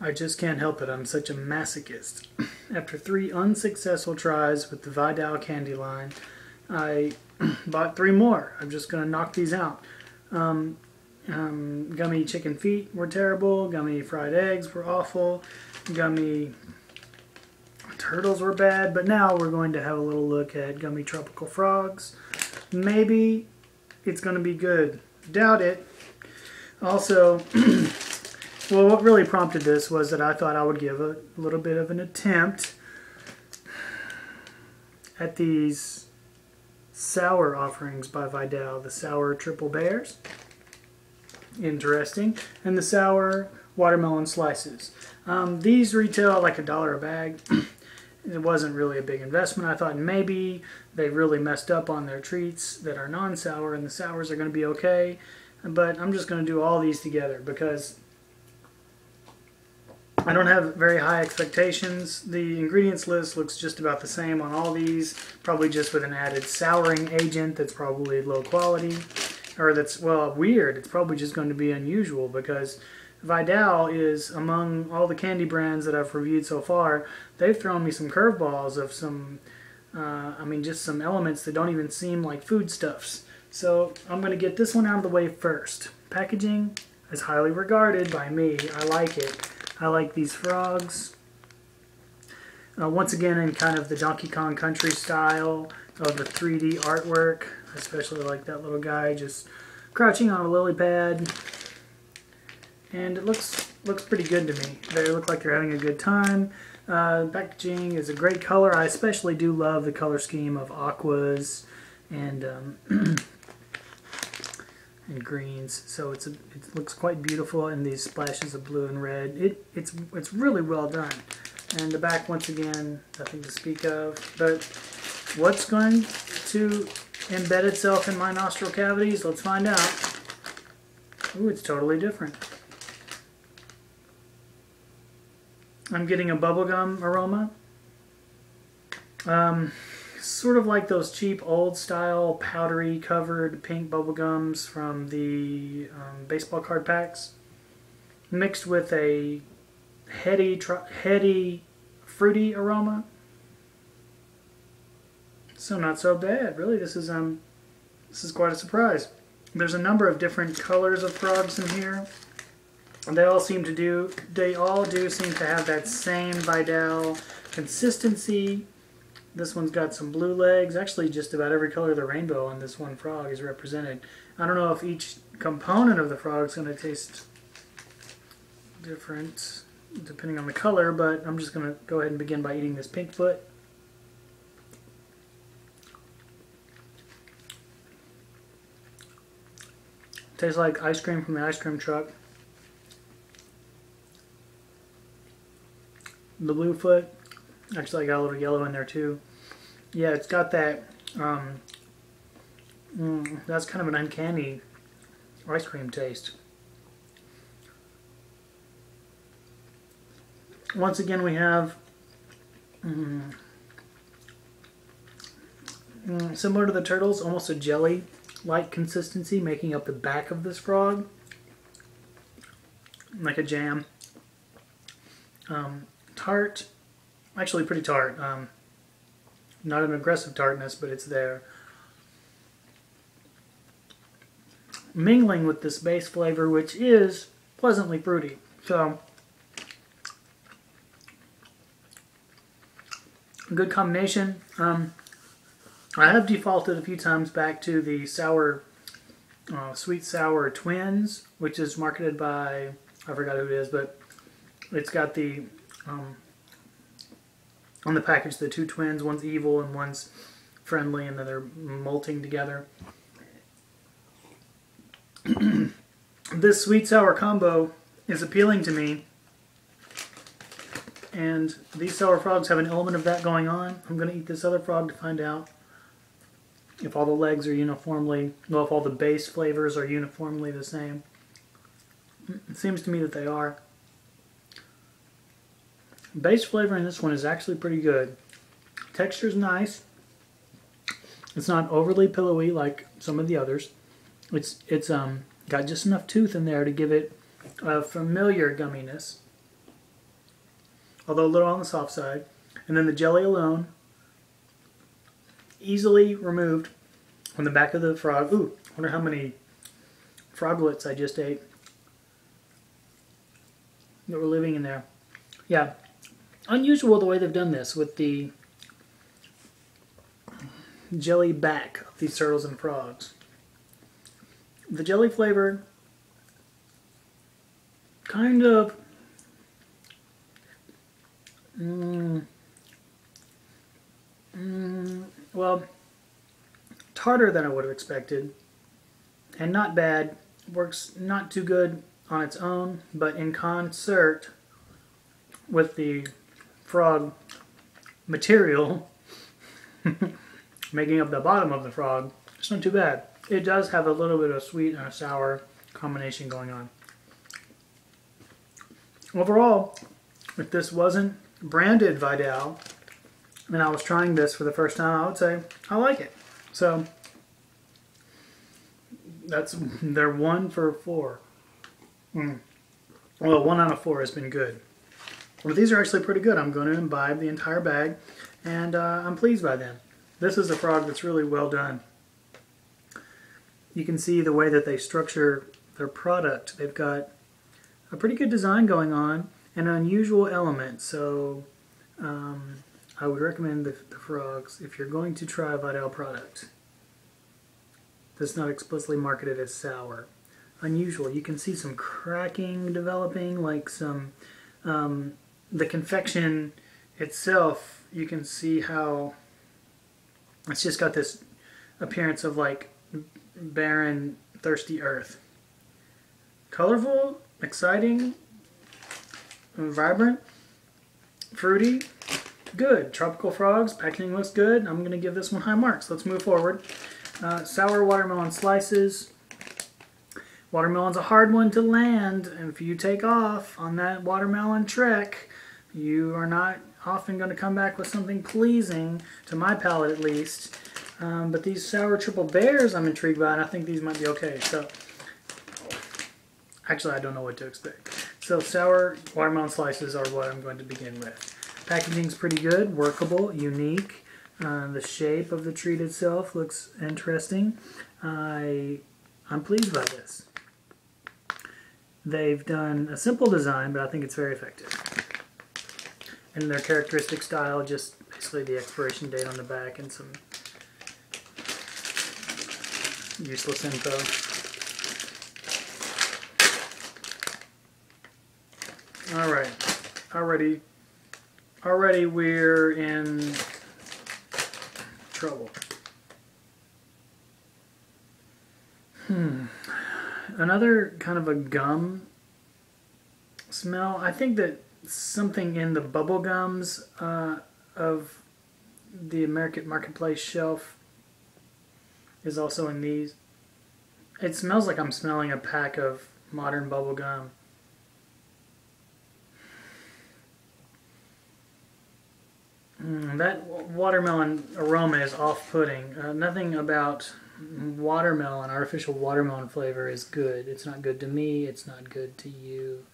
I just can't help it. I'm such a masochist. After 3 unsuccessful tries with the Vidal candy line, I bought 3 more. I'm just going to knock these out. Gummy chicken feet were terrible. Gummy fried eggs were awful. Gummy turtles were bad. But now we're going to have a little look at gummy tropical frogs. Maybe it's going to be good. Doubt it. Also, well, what really prompted this was that I thought I would give a little bit of an attempt at these sour offerings by Vidal. The sour triple bears. Interesting. And the sour watermelon slices. These retail like $1 a bag. It wasn't really a big investment. I thought maybe they really messed up on their treats that are non-sour and the sours are going to be okay. But I'm just going to do all these together because I don't have very high expectations. The ingredients list looks just about the same on all these, probably just with an added souring agent that's probably low quality, or that's, well, weird. It's probably just going to be unusual because Vidal is, among all the candy brands that I've reviewed so far, they've thrown me some curveballs of some, just some elements that don't even seem like foodstuffs. So I'm going to get this one out of the way first. Packaging is highly regarded by me. I like it. I like these frogs. Once again, in kind of the Donkey Kong Country style of the 3D artwork. I especially like that little guy just crouching on a lily pad. And it looks pretty good to me. They look like they're having a good time. Packaging is a great color. I especially do love the color scheme of aquas and and greens. So it looks quite beautiful in these splashes of blue and red. It's really well done. And the back, once again, nothing to speak of. But what's going to embed itself in my nostril cavities? Let's find out. Ooh, it's totally different. I'm getting a bubblegum aroma. Sort of like those cheap old style powdery covered pink bubblegums from the baseball card packs, mixed with a heady fruity aroma. So not so bad, really. This is quite a surprise. There's a number of different colors of frogs in here. And they all do seem to have that same Vidal consistency. This one's got some blue legs. Actually, just about every color of the rainbow on this one frog is represented. I don't know if each component of the frog is going to taste different depending on the color, but I'm just going to go ahead and begin by eating this pink foot. Tastes like ice cream from the ice cream truck. The blue foot, actually I got a little yellow in there too. Yeah, it's got that, that's kind of an uncanny ice cream taste. Once again we have, similar to the turtles, almost a jelly-like consistency making up the back of this frog. Like a jam. Tart, actually pretty tart. Not an aggressive tartness, but it's there. Mingling with this base flavor, which is pleasantly fruity. So, a good combination. I have defaulted a few times back to the sour, sweet sour twins, which is marketed by, I forgot who it is, but it's got the on the package the 2 twins, one's evil and one's friendly, and then they're molting together. This sweet sour combo is appealing to me, and these sour frogs have an element of that going on. I'm going to eat this other frog to find out if all the legs are uniformly, well, if all the base flavors are uniformly the same. It seems to me that they are. Base flavor in this one is actually pretty good. Texture's nice. It's not overly pillowy like some of the others. It's got just enough tooth in there to give it a familiar gumminess. although a little on the soft side. And then the jelly alone, easily removed from the back of the frog. Ooh, I wonder how many froglets I just ate that were living in there. Yeah, unusual the way they've done this with the jelly back of these turtles and frogs. The jelly flavor kind of well, tartar than I would have expected, and not bad. Works not too good on its own, but in concert with the frog material making up the bottom of the frog, it's not too bad. It does have a little bit of sweet and a sour combination going on. Overall, if this wasn't branded Vidal and I was trying this for the first time, I would say I like it. So they're 1 for 4. Well, 1 out of 4 has been good. Well, these are actually pretty good. I'm going to imbibe the entire bag, and I'm pleased by them. This is a frog that's really well done. You can see the way that they structure their product. They've got a pretty good design going on and an unusual element. So I would recommend the frogs if you're going to try a Vidal product that's not explicitly marketed as sour. Unusual. You can see some cracking developing, like some the confection itself. You can see how it's just got this appearance of like barren, thirsty earth. Colorful, exciting, vibrant, fruity, good. Tropical frogs, packaging looks good. I'm going to give this one high marks. Let's move forward. Sour watermelon slices. Watermelon's a hard one to land, and if you take off on that watermelon trek, you are not often going to come back with something pleasing, to my palate at least. But these sour triple bears I'm intrigued by, and I think these might be okay. So, actually I don't know what to expect. So sour watermelon slices are what I'm going to begin with. Packaging's pretty good, workable, unique. The shape of the treat itself looks interesting. I'm pleased by this. They've done a simple design, but I think it's very effective. And their characteristic style, just basically the expiration date on the back and some useless info. Alright, already we're in trouble. Another kind of a gum smell. I think that something in the bubble gums of the American Marketplace shelf is also in these. It smells like I'm smelling a pack of modern bubble gum. That watermelon aroma is off-putting. Nothing about watermelon, artificial watermelon flavor is good. It's not good to me. It's not good to you.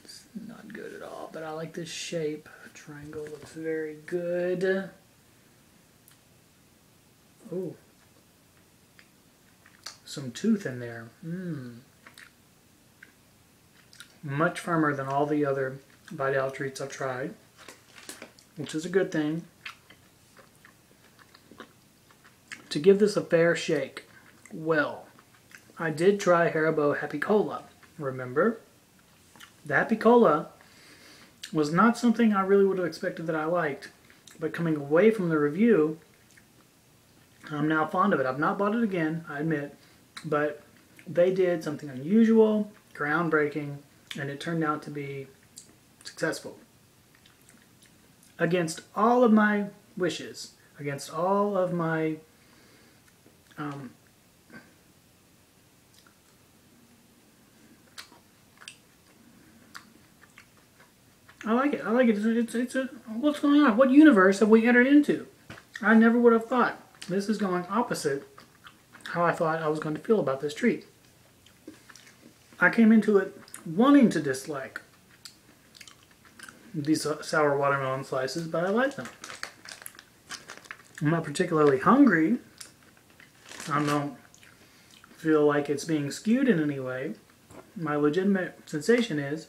It's not good at all. But I like this shape. Triangle looks very good. Ooh. Some tooth in there. Much firmer than all the other Vidal treats I've tried, which is a good thing. To give this a fair shake, well, I did try Haribo Happy Cola. Remember? The Happy Cola was not something I really would have expected that I liked, but coming away from the review, I'm now fond of it. I've not bought it again, I admit, but they did something unusual, groundbreaking, and it turned out to be successful. Against all of my wishes, against all of my I like it. I like it. It's a, what's going on? What universe have we entered into? I never would have thought. This is going opposite how I thought I was going to feel about this treat. I came into it wanting to dislike these sour watermelon slices, but I like them. I'm not particularly hungry. I don't feel like it's being skewed in any way. My legitimate sensation is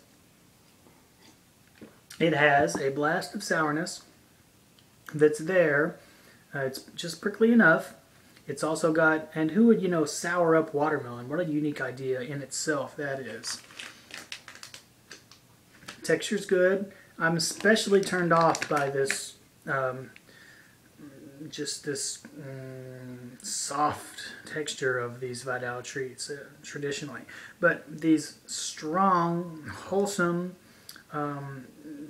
it has a blast of sourness that's there. It's just prickly enough. It's also got, and who would, sour up watermelon? What a unique idea in itself that is. Texture's good. I'm especially turned off by this, just this soft texture of these Vidal treats traditionally. But these strong, wholesome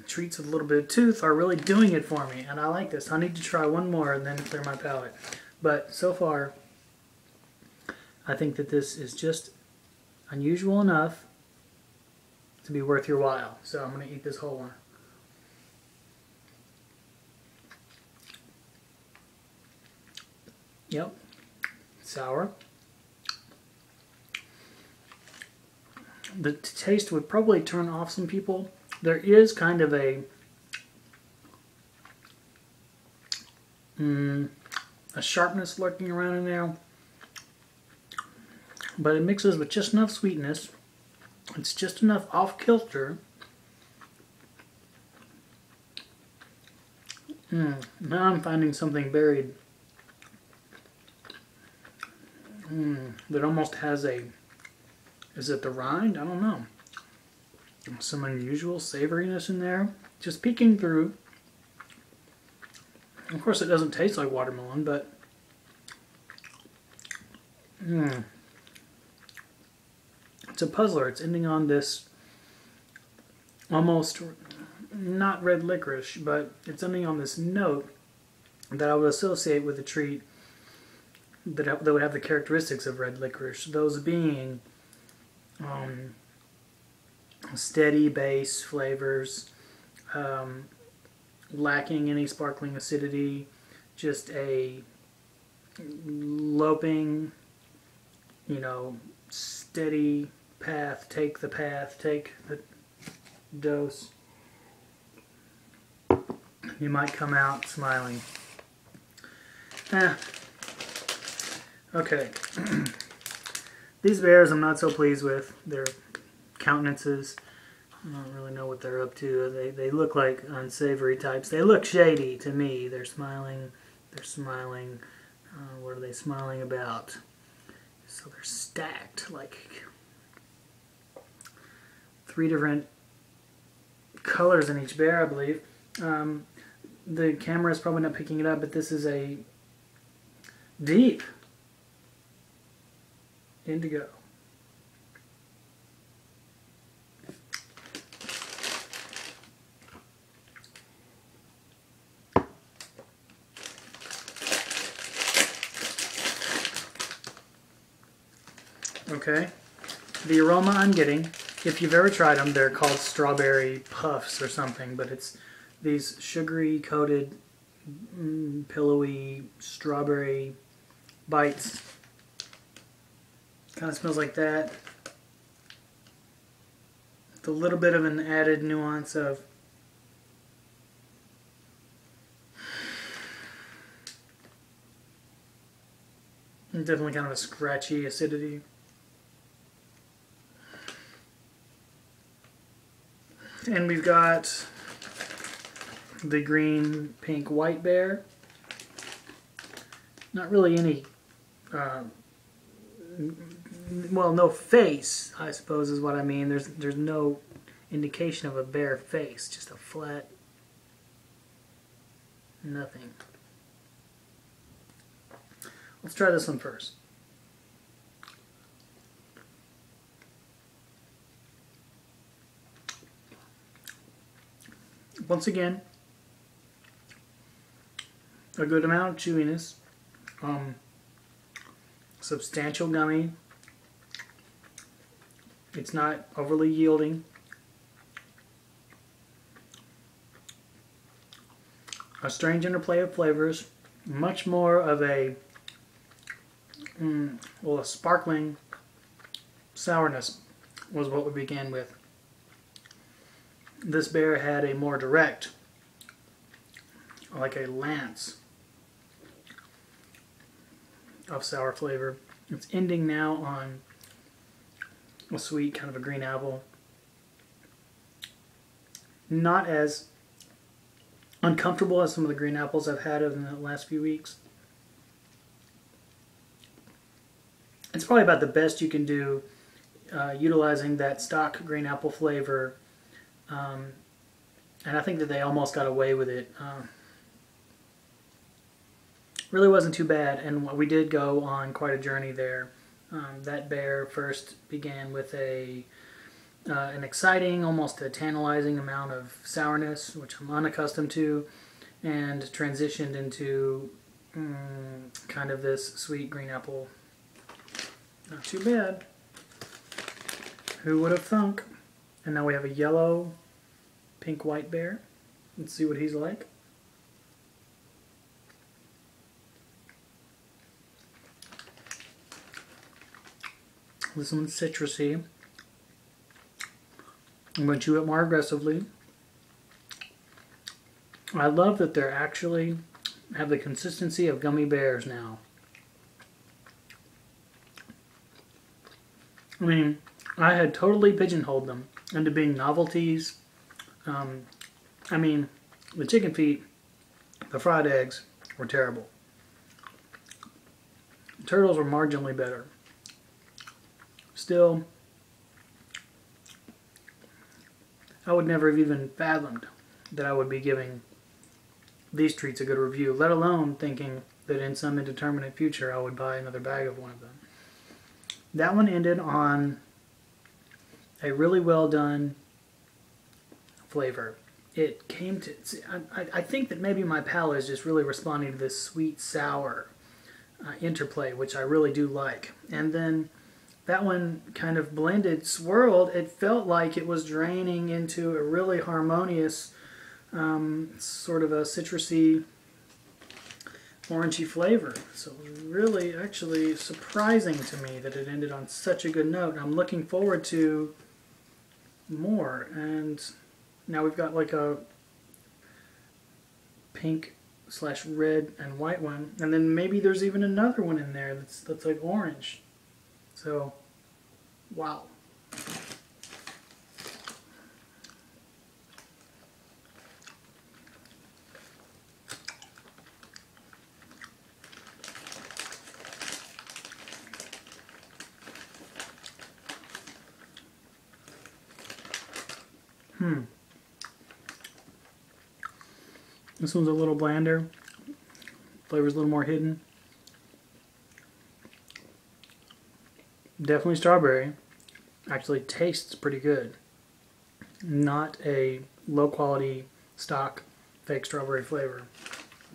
treats with a little bit of tooth are really doing it for me, and I like this. I need to try one more and then clear my palate. But so far, I think that this is just unusual enough to be worth your while. So I'm going to eat this whole one. Yep, sour. The taste would probably turn off some people. There is kind of a sharpness lurking around in there, but it mixes with just enough sweetness. It's just enough off-kilter. Now I'm finding something buried that almost has a, is it the rind? I don't know. Some unusual savoriness in there, just peeking through. Of course it doesn't taste like watermelon, but it's a puzzler. It's ending on this almost, not red licorice, but it's ending on this note that I would associate with a treat that would have the characteristics of red licorice. Those being steady base flavors, lacking any sparkling acidity, just a loping, steady path, take the dose. You might come out smiling. Okay. These bears I'm not so pleased with. Their countenances, I don't really know what they're up to. They look like unsavory types. They look shady to me. They're smiling. They're smiling. What are they smiling about? So they're stacked like 3 different colors in each bear, I believe. The camera is probably not picking it up, but this is a deep indigo. Okay, the aroma I'm getting, if you've ever tried them, they're called strawberry puffs or something, but it's these sugary coated, pillowy strawberry bites. Kind of smells like that. With a little bit of an added nuance of definitely kind of a scratchy acidity. And we've got the green, pink, white bear. Not really any, well, no face, I suppose is what I mean. There's no indication of a bear face, just a flat nothing. Let's try this one first. Once again, a good amount of chewiness, substantial gummy. It's not overly yielding. A strange interplay of flavors, much more of a well, a sparkling sourness was what we began with. This bear had a more direct, like a lance of sour flavor. It's ending now on a sweet kind of a green apple. Not as uncomfortable as some of the green apples I've had in the last few weeks. It's probably about the best you can do utilizing that stock green apple flavor. And I think that they almost got away with it. Really wasn't too bad, and we did go on quite a journey there. That bear first began with an exciting, almost a tantalizing amount of sourness, which I'm unaccustomed to, and transitioned into kind of this sweet green apple. Not too bad. Who would have thunk? And now we have a yellow, pink, white bear. Let's see what he's like. This one's citrusy. I'm going to chew it more aggressively. I love that they're actually have the consistency of gummy bears now. I mean, I had totally pigeonholed them into being novelties. I mean, the chicken feet, the fried eggs were terrible. The turtles were marginally better. Still, I would never have even fathomed that I would be giving these treats a good review, let alone thinking that in some indeterminate future I would buy another bag of one of them. That one ended on a really well done flavor. It came to, I think that maybe my palate is just really responding to this sweet-sour interplay, which I really do like. And then that one kind of blended, swirled. It felt like it was draining into a really harmonious, sort of a citrusy, orangey flavor. So it was really actually surprising to me that it ended on such a good note. I'm looking forward to more. And now we've got like a pink/red and white one. And then maybe there's even another one in there that's like orange. So, wow. This one's a little blander. Flavor's a little more hidden. Definitely strawberry. Actually tastes pretty good. Not a low quality stock fake strawberry flavor.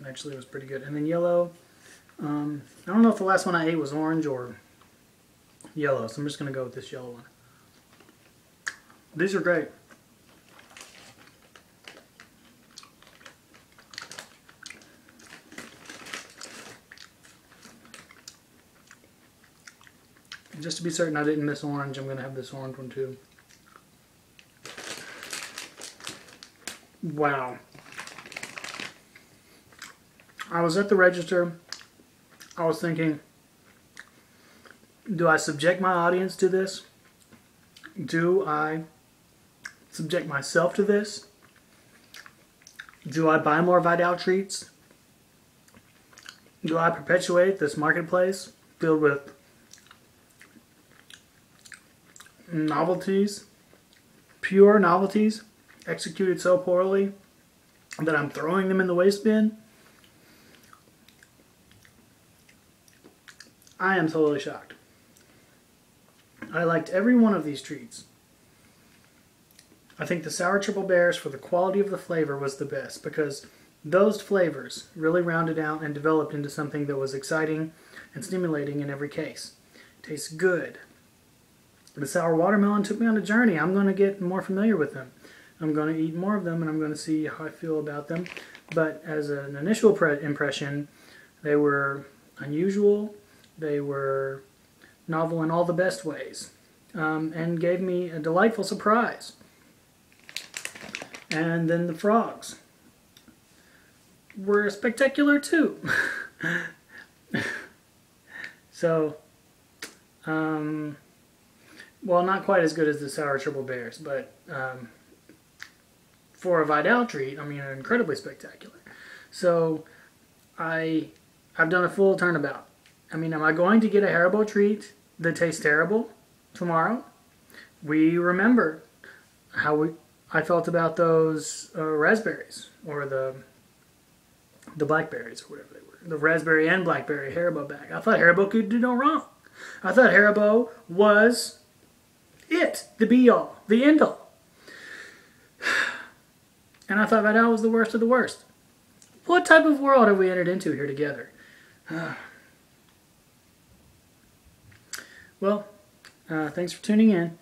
Actually it was pretty good. And then yellow. I don't know if the last one I ate was orange or yellow, so I'm just going to go with this yellow one. These are great. Just to be certain I didn't miss orange, I'm going to have this orange one too. Wow. I was at the register. I was thinking, do I subject my audience to this? Do I subject myself to this? Do I buy more Vidal treats? Do I perpetuate this marketplace filled with novelties, pure novelties, executed so poorly that I'm throwing them in the waste bin? I am totally shocked. I liked every one of these treats. I think the Sour Triple Bears, for the quality of the flavor, was the best, because those flavors really rounded out and developed into something that was exciting and stimulating in every case. Tastes good. The sour watermelon took me on a journey. I'm going to get more familiar with them. I'm going to eat more of them, and I'm going to see how I feel about them. But as an initial impression, they were unusual. They were novel in all the best ways, and gave me a delightful surprise. And then the frogs were spectacular too. So, well, not quite as good as the sour triple bears, but for a Vidal treat, I mean, incredibly spectacular. So, I've done a full turnabout. I mean, am I going to get a Haribo treat that tastes terrible tomorrow? We remember how I felt about those raspberries, or the blackberries, or whatever they were. The raspberry and blackberry Haribo bag. I thought Haribo could do no wrong. I thought Haribo was it, the be-all, the end-all. And I thought Vidal was the worst of the worst. What type of world have we entered into here together? Well, thanks for tuning in.